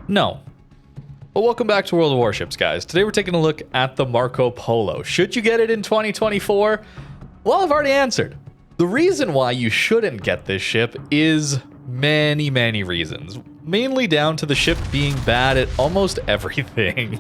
No. But welcome back to World of Warships, guys. Today we're taking a look at the Marco Polo. Should you get it in 2024? Well, I've already answered. The reason why you shouldn't get this ship is many reasons. Mainly down to the ship being bad at almost everything.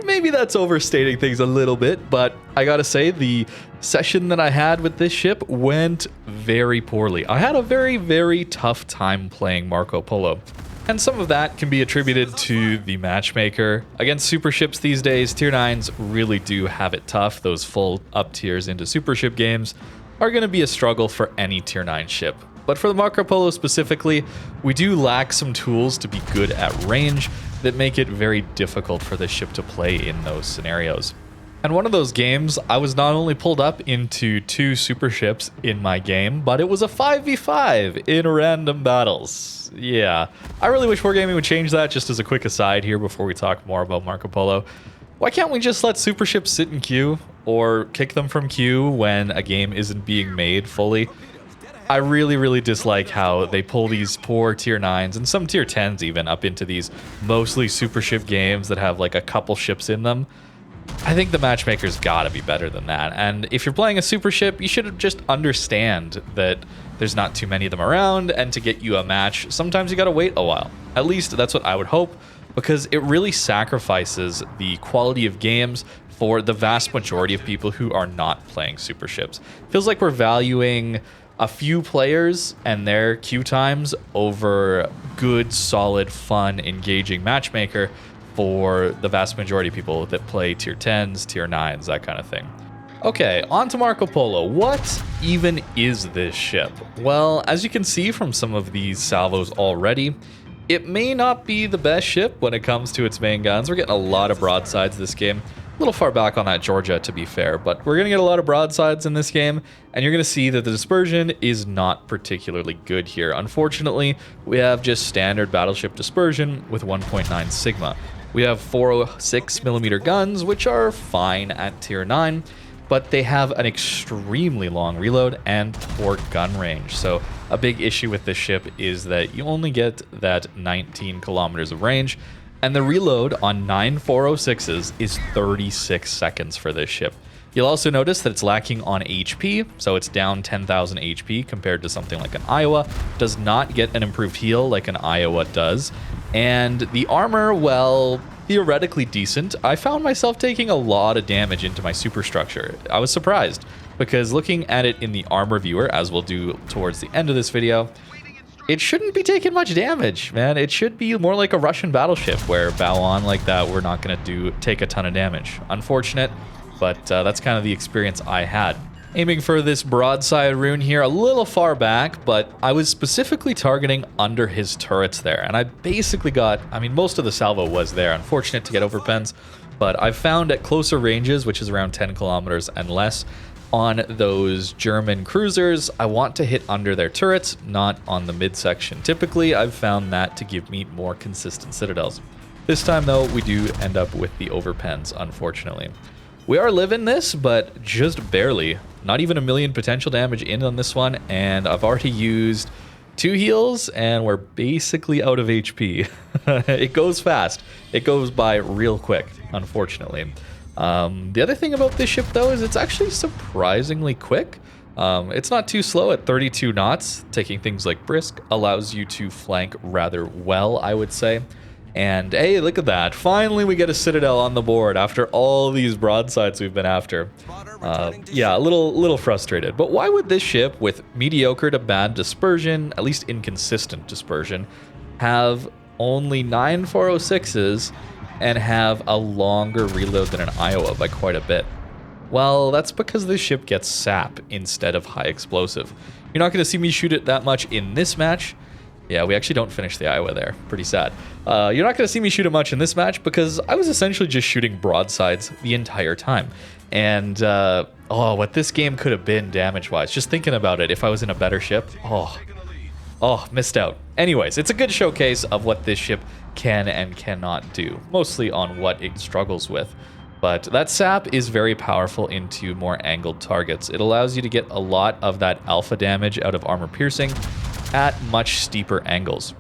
Maybe that's overstating things a little bit, but I gotta say, the session that I had with this ship went very poorly. I had a very tough time playing Marco Polo. And some of that can be attributed to the Matchmaker. Against super ships these days, tier 9s really do have it tough. Those full up tiers into super ship games are going to be a struggle for any tier 9 ship. But for the Marco Polo specifically, we do lack some tools to be good at range that make it very difficult for the ship to play in those scenarios. And one of those games, I was not only pulled up into 2 super ships in my game, but it was a 5v5 in random battles. Yeah, I really wish Wargaming would change that. Just as a quick aside here before we talk more about Marco Polo, why can't we just let super ships sit in queue or kick them from queue when a game isn't being made fully? I really dislike how they pull these poor tier 9s and some tier 10s even up into these mostly super ship games that have like a couple ships in them. I think the Matchmaker's gotta be better than that, and if you're playing a super ship, you should just understand that there's not too many of them around, and to get you a match, sometimes you gotta wait a while. At least that's what I would hope, because it really sacrifices the quality of games for the vast majority of people who are not playing super ships. Feels like we're valuing a few players and their queue times over good, solid, fun, engaging Matchmaker for the vast majority of people that play tier 10s, tier 9s, that kind of thing. Okay, on to Marco Polo. What even is this ship? Well, as you can see from some of these salvos already, it may not be the best ship when it comes to its main guns. We're getting a lot of broadsides this game. A little far back on that Georgia, to be fair, but we're going to get a lot of broadsides in this game, and you're going to see that the dispersion is not particularly good here. Unfortunately, we have just standard battleship dispersion with 1.9 Sigma. We have 406mm guns, which are fine at tier 9, but they have an extremely long reload and poor gun range. So a big issue with this ship is that you only get that 19 kilometers of range, and the reload on 9 406s is 36 seconds for this ship. You'll also notice that it's lacking on HP, so it's down 10,000 HP compared to something like an Iowa. Does not get an improved heal like an Iowa does. And the armor, well, theoretically decent. I found myself taking a lot of damage into my superstructure. I was surprised, because looking at it in the armor viewer, as we'll do towards the end of this video, it shouldn't be taking much damage, man. It should be more like a Russian battleship, where bow on like that, we're not going to take a ton of damage. Unfortunate, but that's kind of the experience I had. Aiming for this broadside rune here, a little far back, but I was specifically targeting under his turrets there, and I basically got, I mean, most of the salvo was there. Unfortunate to get overpens, but I've found at closer ranges, which is around 10 kilometers and less, on those German cruisers, I want to hit under their turrets, not on the midsection. Typically, I've found that to give me more consistent citadels. This time, though, we do end up with the overpens, unfortunately. We are living this, but just barely. Not even 1 million potential damage in on this one, and I've already used 2 heals, and we're basically out of HP. It goes fast. It goes by real quick, unfortunately. The other thing about this ship, though, is it's actually surprisingly quick. It's not too slow at 32 knots. Taking things like brisk allows you to flank rather well, I would say. And hey, look at that. Finally, we get a citadel on the board after all these broadsides we've been after. Yeah, a little frustrated. But why would this ship, with mediocre to bad dispersion, at least inconsistent dispersion, have only 9 406s and have a longer reload than an Iowa by quite a bit? Well, that's because this ship gets sap instead of high explosive. You're not going to see me shoot it that much in this match. Yeah, we actually don't finish the Iowa there. Pretty sad. You're not going to see me shoot it much in this match because I was essentially just shooting broadsides the entire time. And, oh, what this game could have been damage-wise. Just thinking about it, if I was in a better ship, oh, missed out. Anyways, it's a good showcase of what this ship can and cannot do, mostly on what it struggles with. But that sap is very powerful into more angled targets. It allows you to get a lot of that alpha damage out of armor piercing at much steeper angles.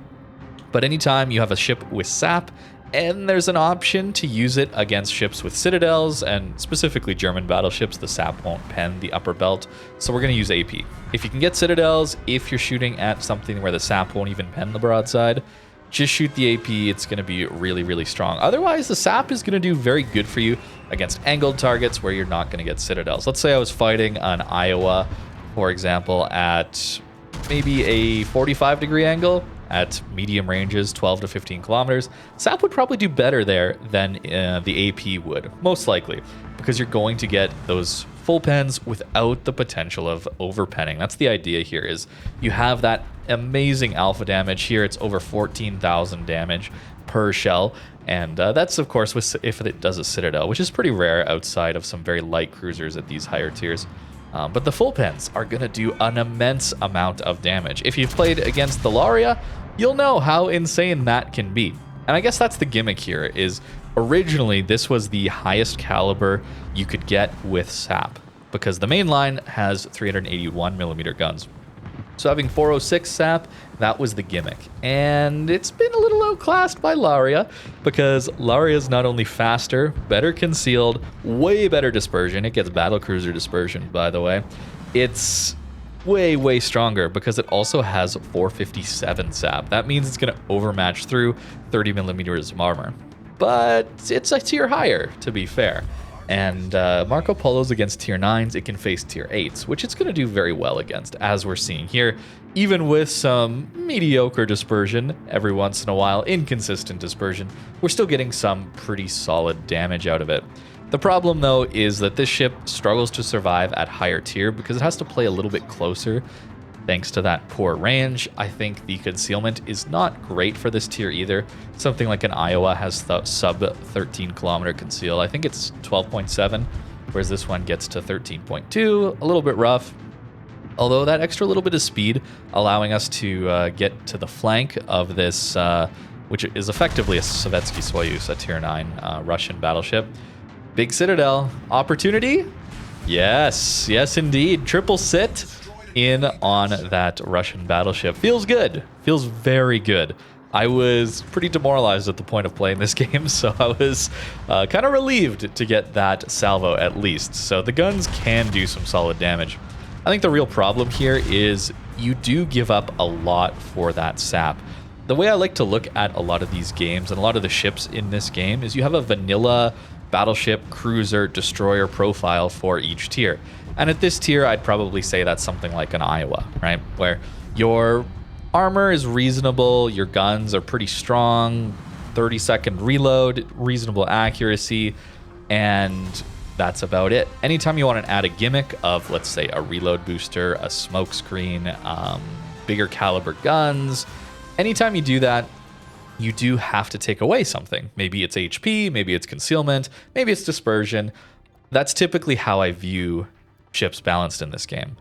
But anytime you have a ship with sap, and there's an option to use it against ships with citadels, and specifically German battleships, the sap won't pen the upper belt, so we're going to use AP. If you can get citadels, if you're shooting at something where the sap won't even pen the broadside, just shoot the AP, it's going to be really, really strong. Otherwise, the sap is going to do very good for you against angled targets where you're not going to get citadels. Let's say I was fighting on Iowa, for example, at maybe a 45-degree angle, at medium ranges, 12 to 15 kilometers, sap would probably do better there than the AP would, most likely, because you're going to get those full pens without the potential of overpenning. That's the idea here, is you have that amazing alpha damage. Here it's over 14,000 damage per shell, and that's of course if it does a citadel, which is pretty rare outside of some very light cruisers at these higher tiers. But the full pens are going to do an immense amount of damage. If you've played against the Laria, you'll know how insane that can be. And I guess that's the gimmick here, is originally this was the highest caliber you could get with sap, because the main line has 381 millimeter guns. So having 406 sap, that was the gimmick. And it's been a little outclassed by Laria, because Laria is not only faster, better concealed, way better dispersion. It gets battlecruiser dispersion, by the way. It's way, way stronger because it also has 457 sap. That means it's going to overmatch through 30 millimeters of armor. But it's a tier higher, to be fair. And Marco Polo's against tier 9s, it can face tier 8s, which it's going to do very well against, as we're seeing here. Even with some mediocre dispersion, every once in a while, inconsistent dispersion, we're still getting some pretty solid damage out of it. The problem, though, is that this ship struggles to survive at higher tier because it has to play a little bit closer. Thanks to that poor range, I think the concealment is not great for this tier either. Something like an Iowa has the sub 13 kilometer conceal. I think it's 12.7, whereas this one gets to 13.2, a little bit rough. Although that extra little bit of speed allowing us to get to the flank of this, which is effectively a Sovietsky Soyuz, a tier 9 Russian battleship. Big citadel opportunity. Yes, yes indeed. Triple sit in on that Russian battleship. Feels good. Feels very good. I was pretty demoralized at the point of playing this game, so I was kind of relieved to get that salvo at least. So the guns can do some solid damage. I think the real problem here is you do give up a lot for that sap. The way I like to look at a lot of these games and a lot of the ships in this game is you have a vanilla battleship, cruiser, destroyer profile for each tier. And at this tier, I'd probably say that's something like an Iowa, right? Where your armor is reasonable, your guns are pretty strong, 30-second reload, reasonable accuracy, and that's about it. Anytime you want to add a gimmick of, let's say, a reload booster, a smoke screen, bigger caliber guns, anytime you do that, you do have to take away something. Maybe it's HP, maybe it's concealment, maybe it's dispersion. That's typically how I view ships balanced in this game.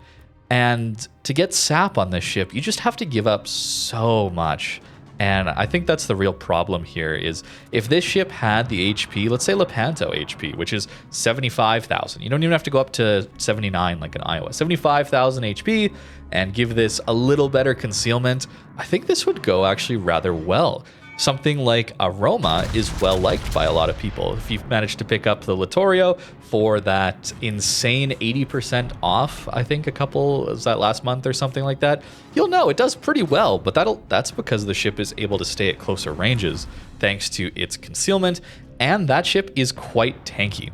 And to get sap on this ship, you just have to give up so much. And I think that's the real problem here is if this ship had the HP, let's say Lepanto HP, which is 75,000. You don't even have to go up to 79 like an Iowa. 75,000 HP and give this a little better concealment. I think this would go actually rather well. Something like a Roma is well liked by a lot of people. If you've managed to pick up the Littorio for that insane 80% off, I think was that last month or something like that, you'll know it does pretty well, but that's because the ship is able to stay at closer ranges thanks to its concealment, and that ship is quite tanky.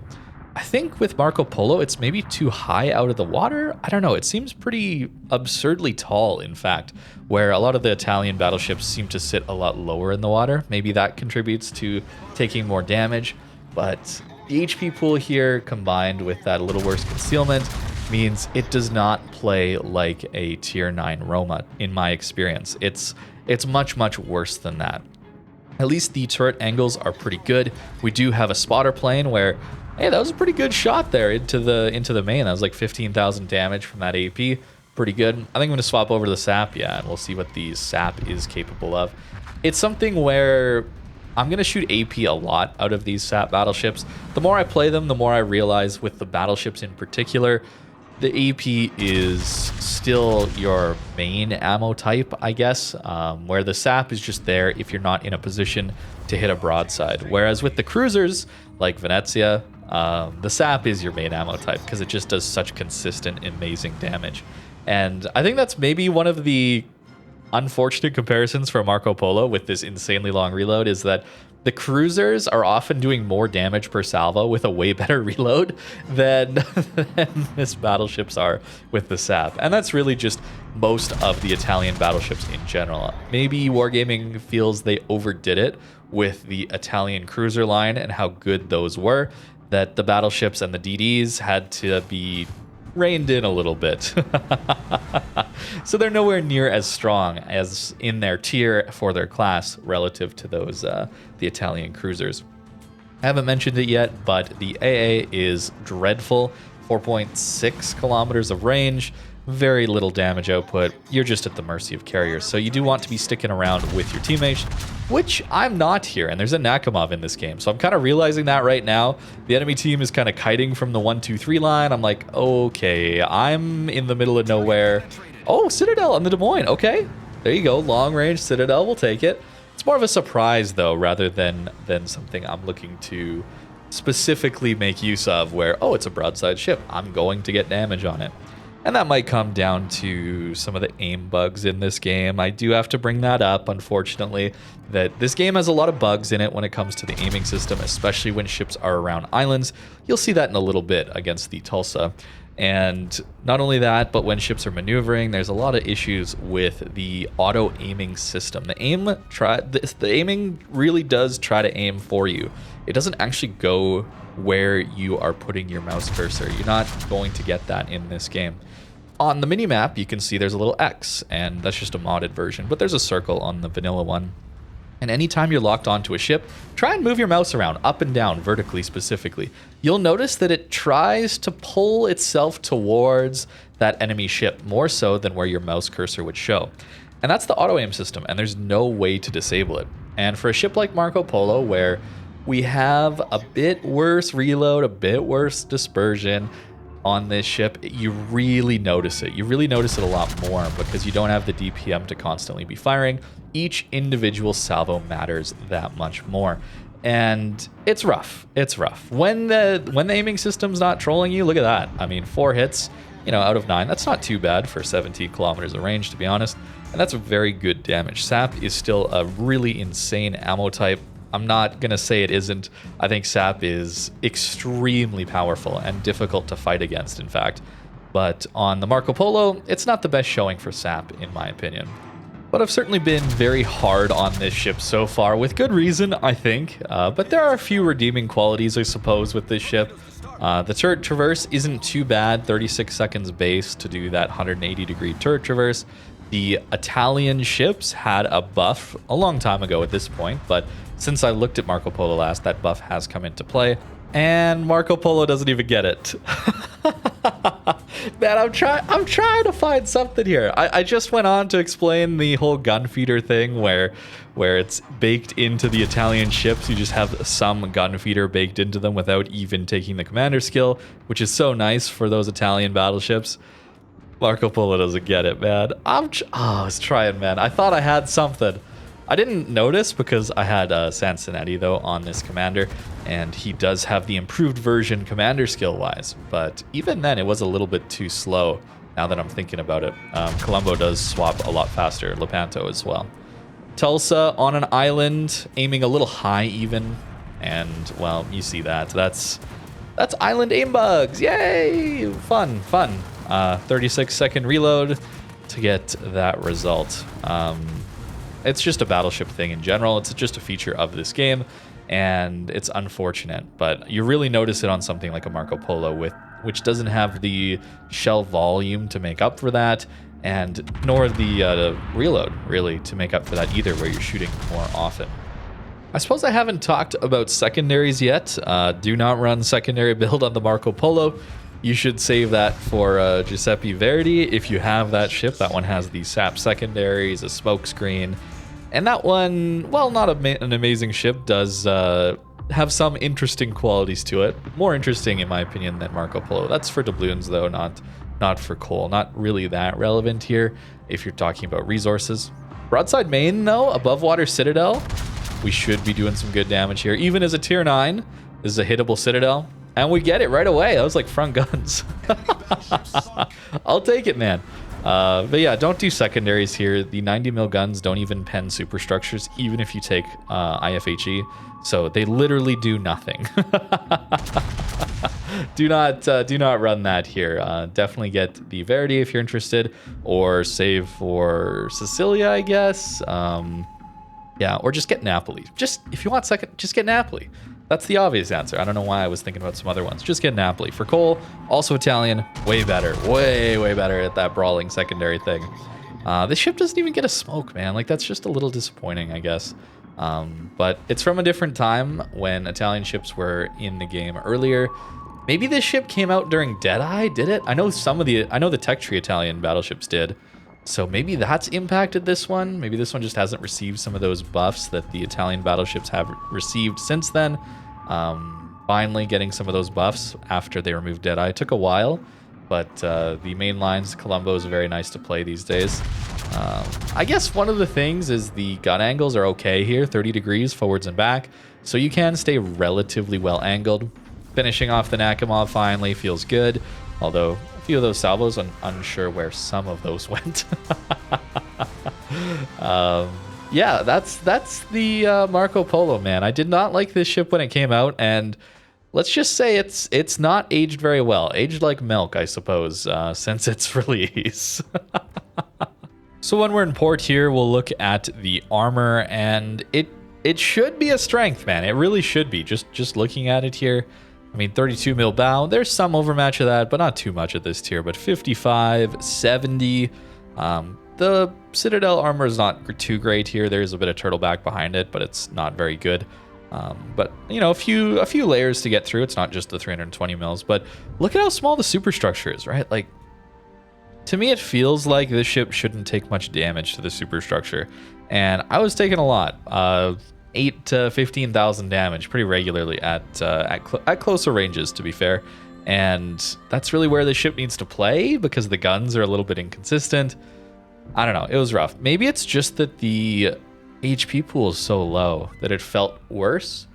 I think with Marco Polo, it's maybe too high out of the water. I don't know. It seems pretty absurdly tall, in fact, where a lot of the Italian battleships seem to sit a lot lower in the water. Maybe that contributes to taking more damage. But the HP pool here, combined with that a little worse concealment, means it does not play like a tier 9 Roma, in my experience. It's much, much worse than that. At least the turret angles are pretty good. We do have a spotter plane where, hey, that was a pretty good shot there into the main. That was like 15,000 damage from that AP. Pretty good. I think I'm going to swap over to the sap, yeah, and we'll see what the sap is capable of. It's something where I'm going to shoot AP a lot out of these sap battleships. The more I play them, the more I realize with the battleships in particular, The AP is still your main ammo type, I guess, where the sap is just there if you're not in a position to hit a broadside. Whereas with the cruisers, like Venezia, the sap is your main ammo type because it just does such consistent, amazing damage. And I think that's maybe one of the unfortunate comparisons for Marco Polo with this insanely long reload is that the cruisers are often doing more damage per salvo with a way better reload than this battleships are with the sap. And that's really just most of the Italian battleships in general. Maybe Wargaming feels they overdid it with the Italian cruiser line and how good those were, that the battleships and the DDs had to be reined in a little bit. So they're nowhere near as strong as in their tier for their class relative to those the Italian cruisers. I haven't mentioned it yet, but the AA is dreadful. 4.6 kilometers of range, very little damage output. You're just at the mercy of carriers, so you do want to be sticking around with your teammates, which I'm not here, and there's a Nakamov in this game, so I'm kind of realizing that right now. The enemy team is kind of kiting from the 1-2-3 line. I'm like, okay, I'm in the middle of nowhere. Oh, Citadel on the Des Moines. Okay, there you go. Long range Citadel, we'll take it. It's more of a surprise, though, rather than something I'm looking to specifically make use of where, oh, it's a broadside ship. I'm going to get damage on it. And that might come down to some of the aim bugs in this game. I do have to bring that up, unfortunately, that this game has a lot of bugs in it when it comes to the aiming system, especially when ships are around islands. You'll see that in a little bit against the Tulsa. And not only that, but when ships are maneuvering, there's a lot of issues with the auto aiming system. The aiming really does try to aim for you. It doesn't actually go where you are putting your mouse cursor. You're not going to get that in this game. On the minimap, you can see there's a little X, and that's just a modded version, but there's a circle on the vanilla one. And anytime you're locked onto a ship, try and move your mouse around, up and down, vertically specifically. You'll notice that it tries to pull itself towards that enemy ship, more so than where your mouse cursor would show. And that's the auto-aim system, and there's no way to disable it. And for a ship like Marco Polo, where we have a bit worse reload, a bit worse dispersion on this ship, you really notice it. You really notice it a lot more because you don't have the DPM to constantly be firing. Each individual salvo matters that much more. And it's rough. It's rough. When the aiming system's not trolling you, look at that. I mean, 4 hits, out of 9. That's not too bad for 17 kilometers of range, to be honest. And that's a very good damage. SAP is still a really insane ammo type. I'm not going to say it isn't. I think SAP is extremely powerful and difficult to fight against, in fact. But on the Marco Polo, it's not the best showing for SAP, in my opinion. But I've certainly been very hard on this ship so far, with good reason, I think. But there are a few redeeming qualities, I suppose, with this ship. The turret traverse isn't too bad, 36 seconds base to do that 180-degree turret traverse. The Italian ships had a buff a long time ago at this point, but since I looked at Marco Polo last, that buff has come into play, and Marco Polo doesn't even get it. Man, I'm trying to find something here. I just went on to explain the whole gun feeder thing where it's baked into the Italian ships. You just have some gun feeder baked into them without even taking the commander skill, which is so nice for those Italian battleships. Marco Polo doesn't get it, man. I was trying, man. I thought I had something. I didn't notice because I had Sansonetti, though, on this commander, and he does have the improved version commander skill-wise. But even then, it was a little bit too slow, now that I'm thinking about it. Colombo does swap a lot faster, Lepanto as well. Tulsa on an island, aiming a little high even, and, well, you see that. That's island aim bugs! Yay! Fun. 36-second reload to get that result. It's just a battleship thing in general. It's just a feature of this game, and it's unfortunate. But you really notice it on something like a Marco Polo, which doesn't have the shell volume to make up for that, and nor the reload, really, to make up for that either, where you're shooting more often. I suppose I haven't talked about secondaries yet. Do not run secondary build on the Marco Polo. You should save that for Giuseppe Verdi if you have that ship. That one has the SAP secondaries, a smoke screen. And that one, while not an amazing ship, does have some interesting qualities to it. More interesting, in my opinion, than Marco Polo. That's for doubloons, though, not not for coal. Not really that relevant here if you're talking about resources. Broadside main, though, above water citadel, we should be doing some good damage here. Even as a tier 9, this is a hittable citadel. And we get it right away. That was like front guns. I'll take it, man. But yeah, don't do secondaries here. The 90 mil guns don't even pen superstructures, even if you take IFHE. So they literally do nothing. do not run that here. Definitely get the Verity if you're interested, or save for Sicilia, I guess. Yeah, or just get Napoli. Just if you want second, just get Napoli. That's the obvious answer. I don't know why I was thinking about some other ones. Just get Napoli. For coal, also Italian, way better. Way better at that brawling secondary thing. This ship doesn't even get a smoke, man. Like, that's just a little disappointing, I guess. But it's from a different time when Italian ships were in the game earlier. Maybe this ship came out during Deadeye, did it? I know the Tech Tree Italian battleships did. So maybe that's impacted this one. Maybe this one just hasn't received some of those buffs that the Italian battleships have received since then. Finally getting some of those buffs after they removed Deadeye. It took a while, but the main lines, Colombo is very nice to play these days. I guess one of the things is the gun angles are okay here, 30 degrees forwards and back, so you can stay relatively well angled. Finishing off the Nakamov finally feels good, although a few of those salvos, I'm unsure where some of those went. Yeah, that's the Marco Polo, man. I did not like this ship when it came out, and let's just say it's not aged very well. Aged like milk, I suppose, since its release. So when we're in port here, we'll look at the armor, and it should be a strength, man. It really should be. Just looking at it here. I mean, 32 mil bow. There's some overmatch of that, but not too much at this tier. But 55, 70. The Citadel armor is not too great here. There's a bit of turtleback behind it, but it's not very good. But you know, a few layers to get through. It's not just the 320 mils. But look at how small the superstructure is, right? Like, to me, it feels like this ship shouldn't take much damage to the superstructure, and I was taking a lot. 8 to 15,000 damage pretty regularly at closer ranges, to be fair. And that's really where the ship needs to play, because the guns are a little bit inconsistent. I don't know. It was rough. Maybe it's just that the HP pool is so low that it felt worse.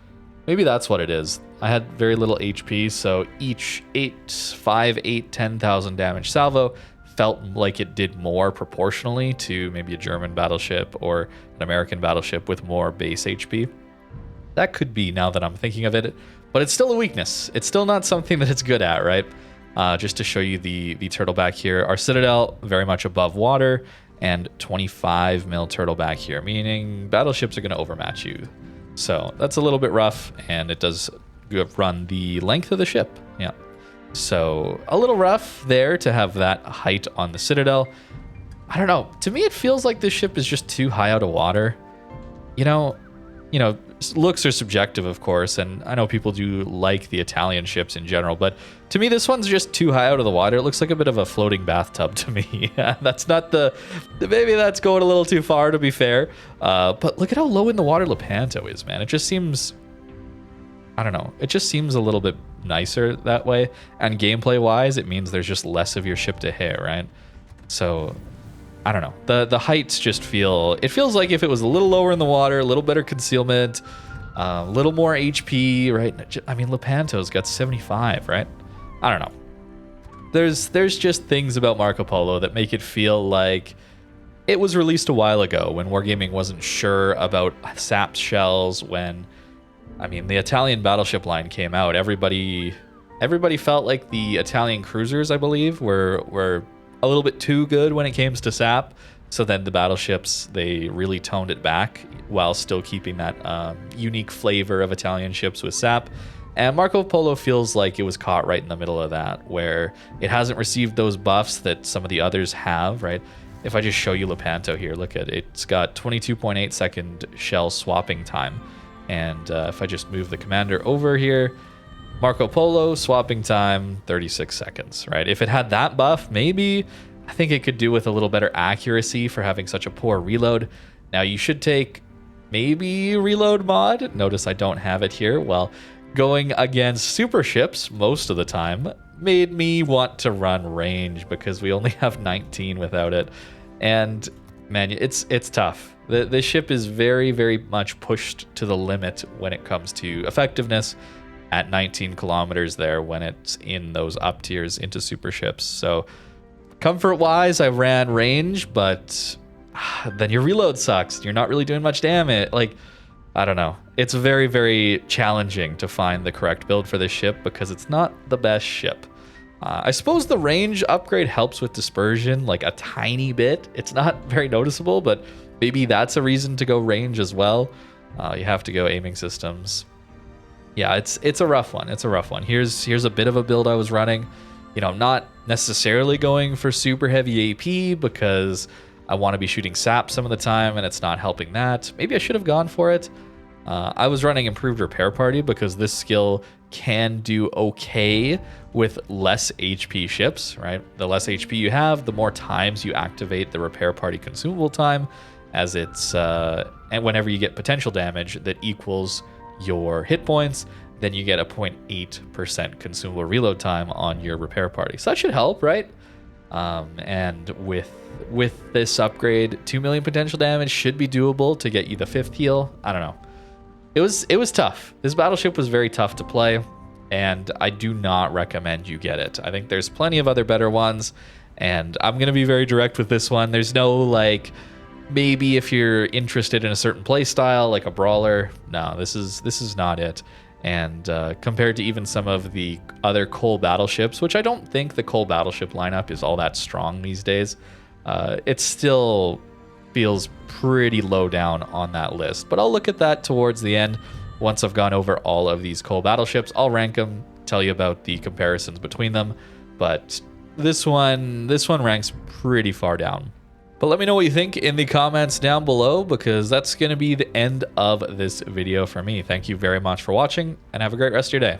Maybe that's what it is. I had very little HP, so each 10,000 damage salvo felt like it did more proportionally to maybe a German battleship or an American battleship with more base HP. That could be, now that I'm thinking of it, but it's still a weakness. It's still not something that it's good at, right? Just to show you the turtleback here. Our Citadel, very much above water, and 25 mil turtleback here, meaning battleships are going to overmatch you. So that's a little bit rough, and it does run the length of the ship. Yeah. So a little rough there to have that height on the Citadel. I don't know. To me, it feels like this ship is just too high out of water. You know, looks are subjective, of course, and I know people do like the Italian ships in general, but to me, this one's just too high out of the water. It looks like a bit of a floating bathtub to me. That's not maybe that's going a little too far, to be fair. But look at how low in the water Lepanto is, man. It just seems, I don't know. It just seems a little bit nicer that way. And gameplay wise, it means there's just less of your ship to hit, right? So I don't know. The heights just it feels like if it was a little lower in the water, a little better concealment, a little more HP, right? I mean, Lepanto's got 75, right? I don't know. There's just things about Marco Polo that make it feel like it was released a while ago when Wargaming wasn't sure about SAP shells, when, I mean, the Italian battleship line came out. Everybody felt like the Italian cruisers, I believe, were a little bit too good when it came to SAP. So then the battleships, they really toned it back while still keeping that unique flavor of Italian ships with SAP. And Marco Polo feels like it was caught right in the middle of that, where it hasn't received those buffs that some of the others have, right? If I just show you Lepanto here, look at it. It's got 22.8 second shell swapping time. And if I just move the commander over here, Marco Polo swapping time 36 seconds, right? If it had that buff, maybe I think it could do with a little better accuracy for having such a poor reload. Now you should take maybe reload mod. Notice I don't have it here. Well, going against super ships most of the time made me want to run range because we only have 19 without it. And man, it's tough. The ship is very, very much pushed to the limit when it comes to effectiveness at 19 kilometers there when it's in those up tiers into super ships. So comfort wise, I ran range, but then your reload sucks. You're not really doing much damage. Like, I don't know. It's very, very challenging to find the correct build for this ship because it's not the best ship. I suppose the range upgrade helps with dispersion, like a tiny bit. It's not very noticeable, but maybe that's a reason to go range as well. You have to go aiming systems. Yeah, it's a rough one. It's a rough one. Here's a bit of a build I was running. You know, I'm not necessarily going for super heavy AP because I want to be shooting sap some of the time, and it's not helping that. Maybe I should have gone for it. I was running improved repair party because this skill can do okay with less HP ships, right? The less HP you have, the more times you activate the repair party consumable time, as it's and whenever you get potential damage that equals your hit points, then you get a 0.8% consumable reload time on your repair party. So that should help, right? And with this upgrade, 2 million potential damage should be doable to get you the 5th heal. I don't know. It was tough. This battleship was very tough to play, and I do not recommend you get it. I think there's plenty of other better ones, and I'm going to be very direct with this one. There's no, like, maybe if you're interested in a certain play style, like a brawler. No, this is not it. And compared to even some of the other coal battleships, which I don't think the coal battleship lineup is all that strong these days, it still feels pretty low down on that list. But I'll look at that towards the end. Once I've gone over all of these coal battleships, I'll rank them, tell you about the comparisons between them. But this one ranks pretty far down. But let me know what you think in the comments down below, because that's going to be the end of this video for me. Thank you very much for watching, and have a great rest of your day.